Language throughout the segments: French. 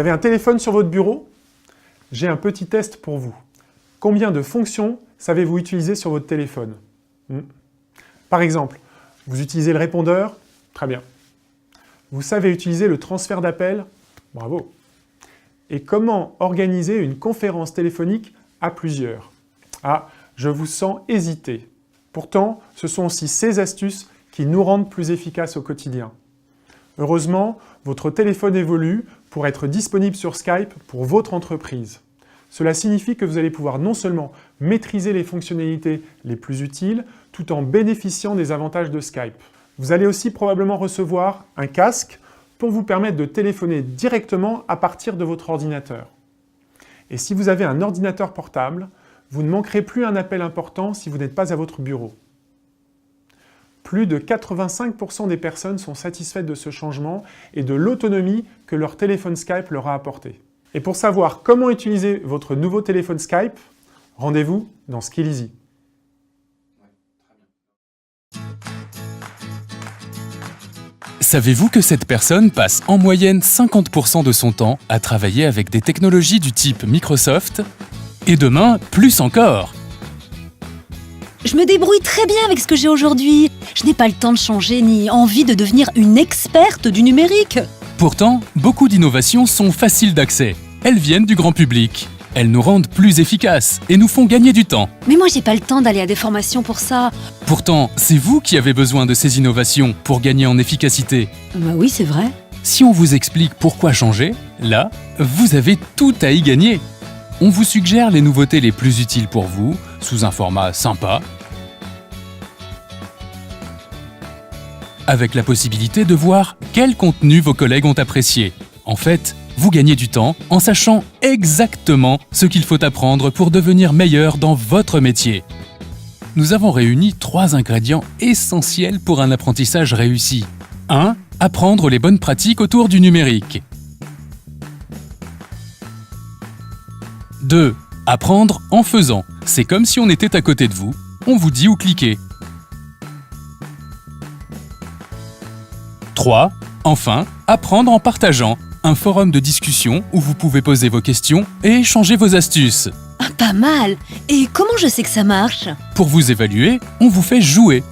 avez un téléphone sur votre bureau? J'ai un petit test pour vous. Combien de fonctions savez-vous utiliser sur votre téléphone? Par exemple, vous utilisez le répondeur? Très bien. Vous savez utiliser le transfert d'appel? Bravo. Et comment organiser une conférence téléphonique à plusieurs? Ah, je vous sens hésiter. Pourtant, ce sont aussi ces astuces qui nous rendent plus efficaces au quotidien. Heureusement, votre téléphone évolue pour être disponible sur Skype pour votre entreprise. Cela signifie que vous allez pouvoir non seulement maîtriser les fonctionnalités les plus utiles, tout en bénéficiant des avantages de Skype. Vous allez aussi probablement recevoir un casque pour vous permettre de téléphoner directement à partir de votre ordinateur. Et si vous avez un ordinateur portable, vous ne manquerez plus un appel important si vous n'êtes pas à votre bureau. Plus de 85% des personnes sont satisfaites de ce changement et de l'autonomie que leur téléphone Skype leur a apporté. Et pour savoir comment utiliser votre nouveau téléphone Skype, rendez-vous dans Skill Easy. Savez-vous que cette personne passe en moyenne 50% de son temps à travailler avec des technologies du type Microsoft? Et demain, plus encore! Je me débrouille très bien avec ce que j'ai aujourd'hui. Je n'ai pas le temps de changer ni envie de devenir une experte du numérique. Pourtant, beaucoup d'innovations sont faciles d'accès. Elles viennent du grand public. Elles nous rendent plus efficaces et nous font gagner du temps. Mais moi, j'ai pas le temps d'aller à des formations pour ça. Pourtant, c'est vous qui avez besoin de ces innovations pour gagner en efficacité. Bah oui, c'est vrai. Si on vous explique pourquoi changer, là, vous avez tout à y gagner. On vous suggère les nouveautés les plus utiles pour vous, sous un format sympa, avec la possibilité de voir quel contenu vos collègues ont apprécié. En fait, vous gagnez du temps en sachant exactement ce qu'il faut apprendre pour devenir meilleur dans votre métier. Nous avons réuni 3 ingrédients essentiels pour un apprentissage réussi. 1. Apprendre les bonnes pratiques autour du numérique. 2. Apprendre en faisant. C'est comme si on était à côté de vous. On vous dit où cliquer. 3. Enfin, apprendre en partageant. Un forum de discussion où vous pouvez poser vos questions et échanger vos astuces. Ah, pas mal. Et comment je sais que ça marche? Pour vous évaluer, on vous fait jouer.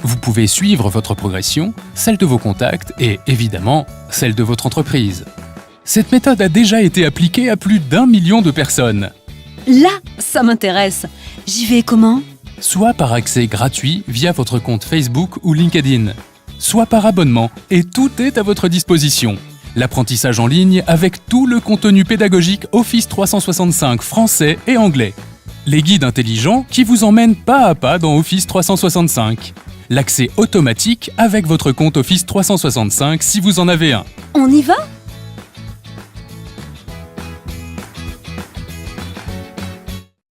Vous pouvez suivre votre progression, celle de vos contacts et, évidemment, celle de votre entreprise. Cette méthode a déjà été appliquée à plus d'1 million de personnes. Là, ça m'intéresse. J'y vais comment? Soit par accès gratuit via votre compte Facebook ou LinkedIn, soit par abonnement, et tout est à votre disposition. L'apprentissage en ligne avec tout le contenu pédagogique Office 365 français et anglais. Les guides intelligents qui vous emmènent pas à pas dans Office 365. L'accès automatique avec votre compte Office 365 si vous en avez un. On y va?